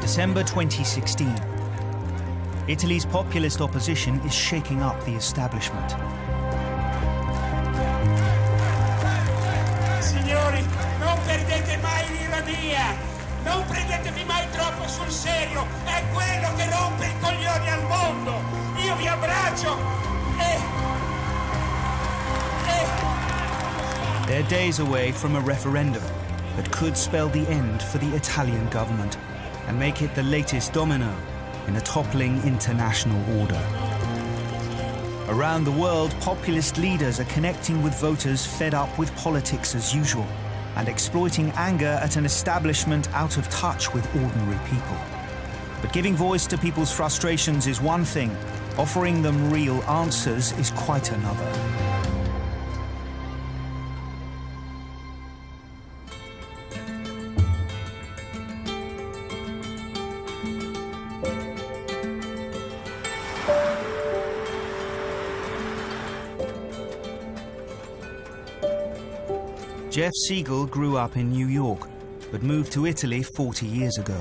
December 2016. Italy's populist opposition is shaking up the establishment. Signori, non perdete mai l'ironia! Non prendetevi mai troppo sul serio! È quello che rompe i coglioni al mondo! Io vi abbraccio They're days away from a referendum that could spell the end for the Italian government and make it the latest domino in a toppling international order. Around the world, populist leaders are connecting with voters fed up with politics as usual and exploiting anger at an establishment out of touch with ordinary people. But giving voice to people's frustrations is one thing, offering them real answers is quite another. Jeff Siegel grew up in New York, but moved to Italy 40 years ago.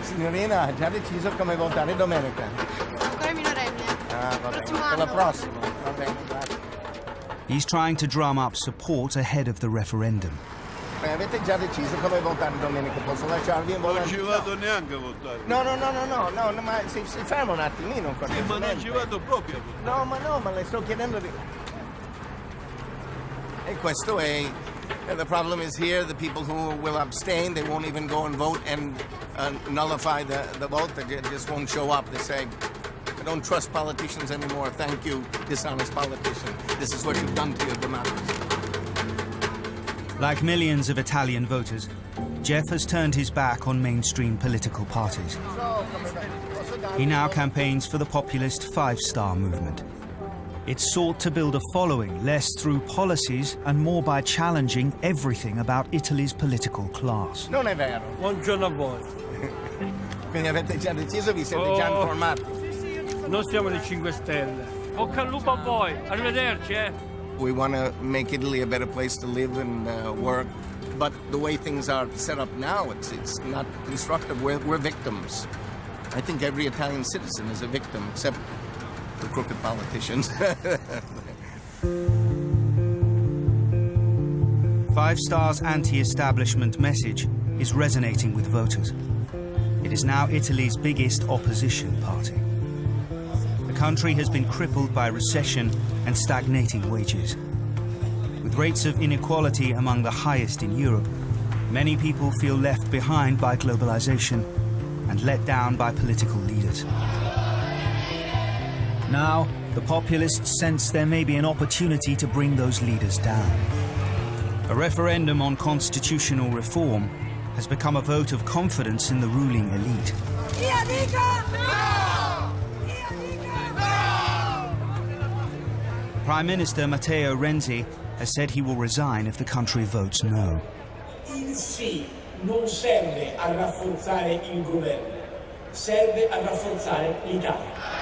Signorina, ha già deciso come votare domenica? Ancora minorenne. Ah, va bene. Prossimo Per la anno. prossima. Va bene, grazie. He's trying to drum up support ahead of the referendum. Avete già deciso come votare domenica? Posso lasciarvi in Non ci vado neanche a votare. No, ma si ferma un attimino. Ma non ci vado proprio a votare. No, ma le sto chiedendo di... E questo è... The problem is here, the people who will abstain, they won't even go and vote and nullify the vote. They just won't show up. They say, I don't trust politicians anymore. Thank you, dishonest politician. This is what you've done to your democracy. Like millions of Italian voters, Jeff has turned his back on mainstream political parties. He now campaigns for the populist 5-star movement. It's sought to build a following less through policies and more by challenging everything about Italy's political class. Non è vero. Buongiorno a voi. Quindi avete già deciso, vi siete già informati. Noi siamo dei 5 Stelle. Bocca al lupo a voi. Arrivederci, We want to make Italy a better place to live and work. But the way things are set up now, it's not constructive. We're victims. I think every Italian citizen is a victim, except the crooked politicians. 5-Star's anti-establishment message is resonating with voters. It is now Italy's biggest opposition party. The country has been crippled by recession and stagnating wages. With rates of inequality among the highest in Europe, many people feel left behind by globalization and let down by political leaders. Now, the populists sense there may be an opportunity to bring those leaders down. A referendum on constitutional reform has become a vote of confidence in the ruling elite. Prime Minister Matteo Renzi has said he will resign if the country votes no. Il sì non serve a rafforzare il governo, serve a rafforzare l'Italia.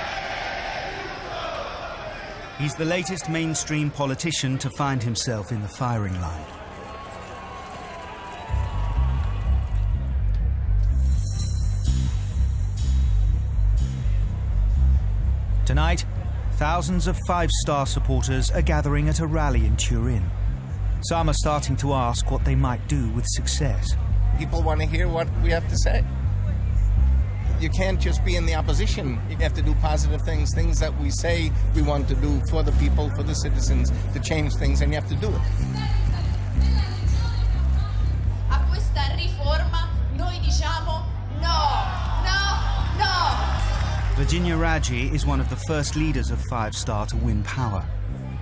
He's the latest mainstream politician to find himself in the firing line. Tonight, thousands of 5-Star supporters are gathering at a rally in Turin. Some are starting to ask what they might do with success. People want to hear what we have to say. You can't just be in the opposition. You have to do positive things, things that we say we want to do for the people, for the citizens, to change things, and you have to do it. A questa riforma noi diciamo no, no, no. Virginia Raggi is one of the first leaders of 5-Star to win power.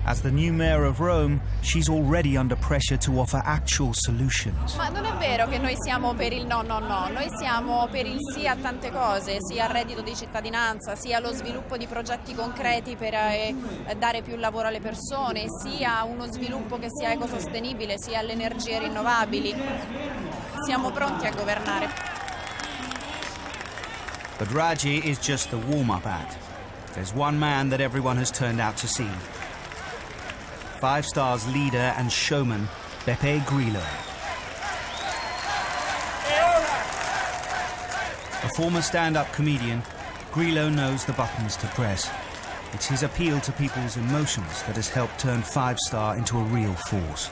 As the new mayor of Rome, she's already under pressure to offer actual solutions. Ma non è vero che noi siamo per il no, noi siamo per il sì a tante cose, sia al reddito di cittadinanza, sia allo sviluppo di progetti concreti per dare più lavoro alle persone, sia uno sviluppo che sia ecosostenibile, sia alle energie rinnovabili. Siamo pronti a governare. But Raggi is just the warm-up act. There's one man that everyone has turned out to see. 5-Star's leader and showman, Beppe Grillo. E ora A former stand-up comedian, Grillo knows the buttons to press. It's his appeal to people's emotions that has helped turn 5-star into a real force.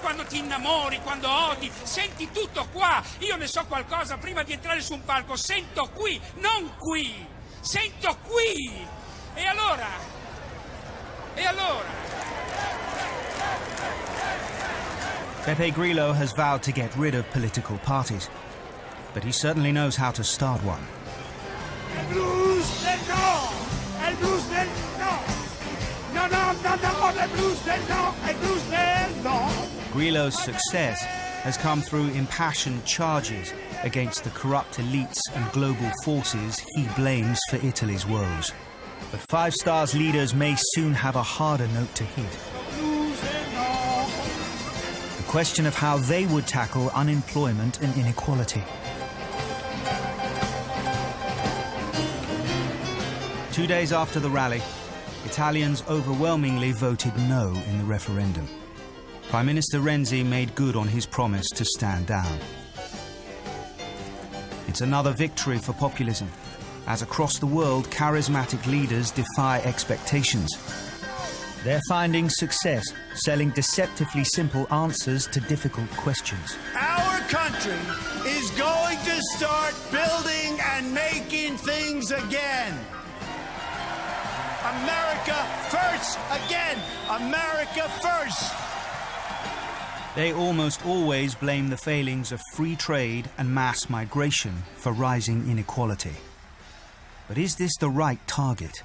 Quando ti innamori, quando odi, senti tutto qua. Io ne so qualcosa prima di entrare su un palco. Sento qui, non qui. Sento qui. E allora? Beppe Grillo has vowed to get rid of political parties, but he certainly knows how to start one. Il blues del no! È il blues del no! No, no, no, no, è il blues del no! È il blues del no! Grillo's success has come through impassioned charges against the corrupt elites and global forces he blames for Italy's woes. But 5-star's leaders may soon have a harder note to hit. The question of how they would tackle unemployment and inequality. 2 days after the rally, Italians overwhelmingly voted no in the referendum. Prime Minister Renzi made good on his promise to stand down. It's another victory for populism, as across the world, charismatic leaders defy expectations. They're finding success, selling deceptively simple answers to difficult questions. Our country is going to start building and making things again. America first, again, America first. They almost always blame the failings of free trade and mass migration for rising inequality. But is this the right target?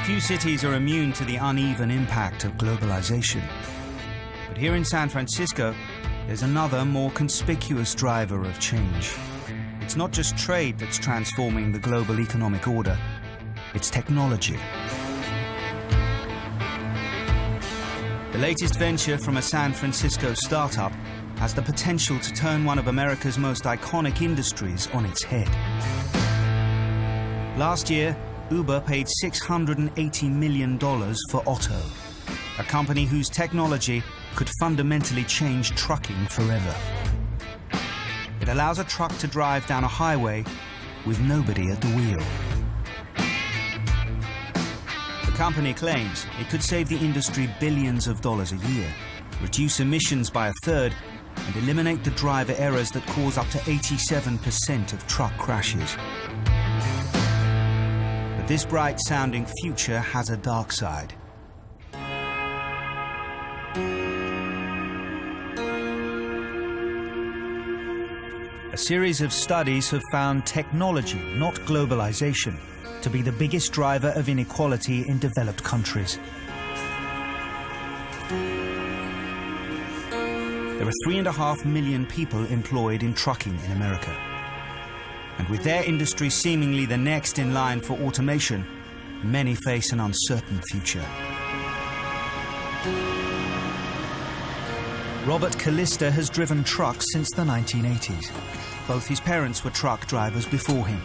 Few cities are immune to the uneven impact of globalization. But here in San Francisco, there's another more conspicuous driver of change. It's not just trade that's transforming the global economic order, it's technology. The latest venture from a San Francisco startup has the potential to turn one of America's most iconic industries on its head. Last year, Uber paid $680 million for Otto, a company whose technology could fundamentally change trucking forever. It allows a truck to drive down a highway with nobody at the wheel. The company claims it could save the industry billions of dollars a year, reduce emissions by a third, and eliminate the driver errors that cause up to 87% of truck crashes. But this bright-sounding future has a dark side. A series of studies have found technology, not globalization, to be the biggest driver of inequality in developed countries. There are 3.5 million people employed in trucking in America. And with their industry seemingly the next in line for automation, many face an uncertain future. Robert Callista has driven trucks since the 1980s. Both his parents were truck drivers before him.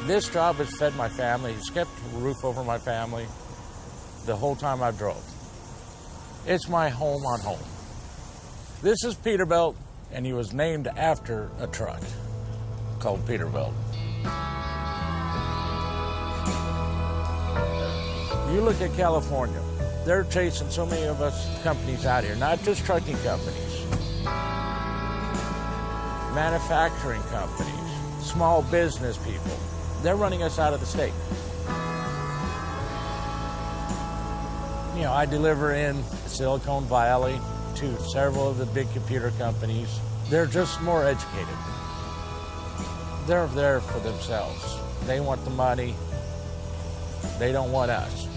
This job has fed my family. It's kept a roof over my family the whole time I drove. It's my home on home. This is Peterbilt, and he was named after a truck called Peterbilt. You look at California, they're chasing so many of us companies out here, not just trucking companies, manufacturing companies, small business people. They're running us out of the state. You know, I deliver in Silicon Valley to several of the big computer companies. They're just more educated. They're there for themselves. They want the money. They don't want us.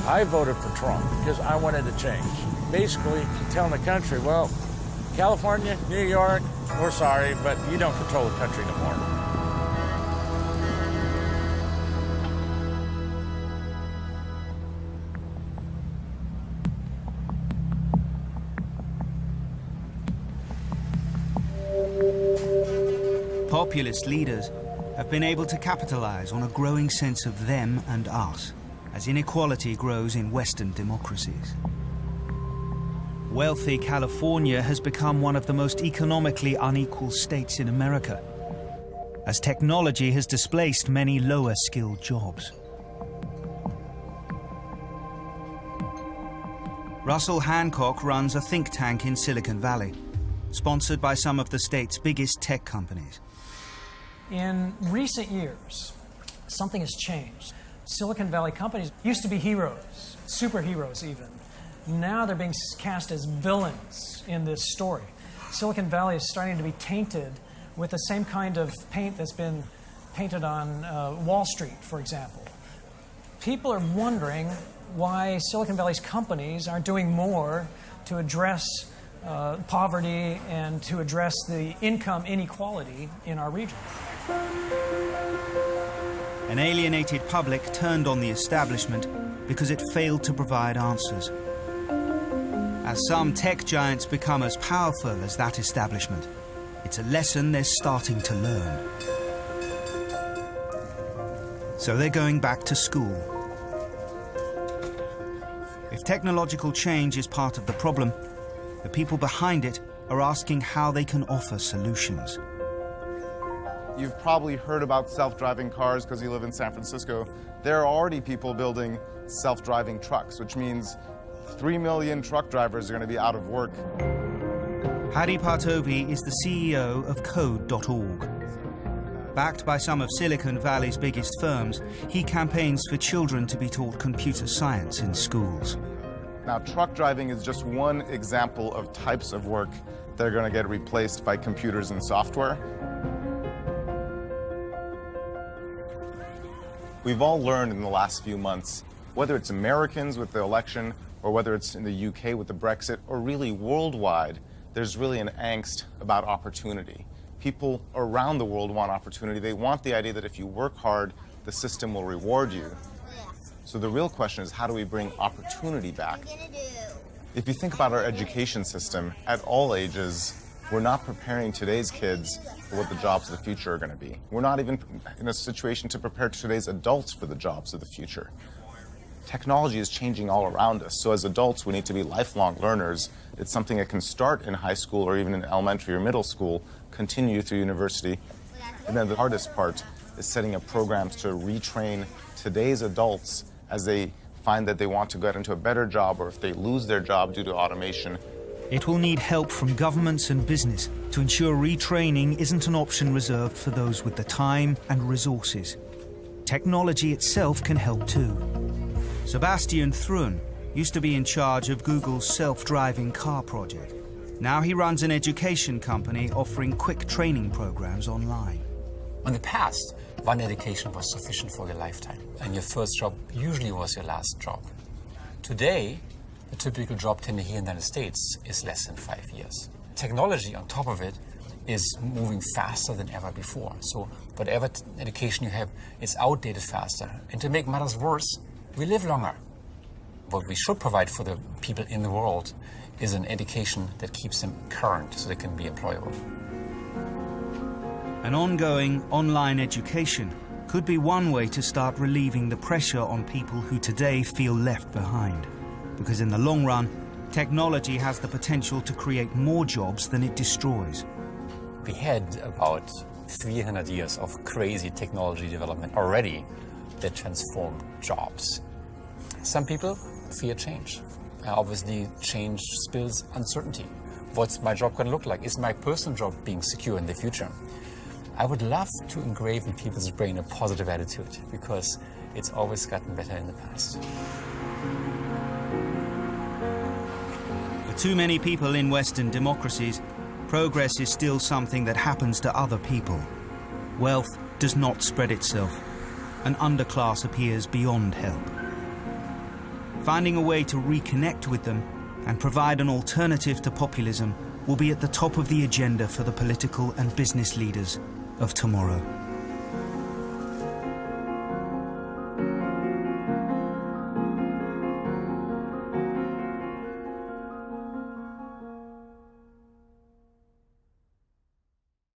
I voted for Trump because I wanted to change. Basically, telling the country, well, California, New York, we're sorry, but you don't control the country no more. Populist leaders have been able to capitalize on a growing sense of them and us, as inequality grows in Western democracies. Wealthy California has become one of the most economically unequal states in America, as technology has displaced many lower-skilled jobs. Russell Hancock runs a think tank in Silicon Valley, sponsored by some of the state's biggest tech companies. In recent years, something has changed. Silicon Valley companies used to be heroes, superheroes even. Now they're being cast as villains in this story. Silicon Valley is starting to be tainted with the same kind of paint that's been painted on Wall Street, for example. People are wondering why Silicon Valley's companies aren't doing more to address poverty and to address the income inequality in our region. An alienated public turned on the establishment because it failed to provide answers. As some tech giants become as powerful as that establishment, it's a lesson they're starting to learn. So they're going back to school. If technological change is part of the problem, the people behind it are asking how they can offer solutions. You've probably heard about self-driving cars because you live in San Francisco. There are already people building self-driving trucks, which means 3 million truck drivers are going to be out of work. Hadi Partovi is the CEO of Code.org. Backed by some of Silicon Valley's biggest firms, he campaigns for children to be taught computer science in schools. Now, truck driving is just one example of types of work that are going to get replaced by computers and software. We've all learned in the last few months, whether it's Americans with the election, or whether it's in the UK with the Brexit, or really worldwide, there's really an angst about opportunity. People around the world want opportunity. They want the idea that if you work hard, the system will reward you. So the real question is, how do we bring opportunity back? If you think about our education system, at all ages, we're not preparing today's kids for what the jobs of the future are going to be. We're not even in a situation to prepare today's adults for the jobs of the future. Technology is changing all around us, so as adults, we need to be lifelong learners. It's something that can start in high school or even in elementary or middle school, continue through university. And then the hardest part is setting up programs to retrain today's adults as they find that they want to get into a better job, or if they lose their job due to automation. It will need help from governments and business to ensure retraining isn't an option reserved for those with the time and resources. Technology itself can help too. Sebastian Thrun used to be in charge of Google's self-driving car project. Now he runs an education company offering quick training programs online. In the past, one education was sufficient for your lifetime, and your first job usually was your last job. Today, the typical job tenure here in the United States is less than 5 years. Technology on top of it is moving faster than ever before. So whatever education you have is outdated faster. And to make matters worse, we live longer. What we should provide for the people in the world is an education that keeps them current so they can be employable. An ongoing online education could be one way to start relieving the pressure on people who today feel left behind. Because in the long run, technology has the potential to create more jobs than it destroys. We had about 300 years of crazy technology development already that transformed jobs. Some people fear change. Obviously, change spills uncertainty. What's my job going to look like? Is my personal job being secure in the future? I would love to engrave in people's brain a positive attitude, because it's always gotten better in the past. For too many people in Western democracies, progress is still something that happens to other people. Wealth does not spread itself. An underclass appears beyond help. Finding a way to reconnect with them and provide an alternative to populism will be at the top of the agenda for the political and business leaders of tomorrow.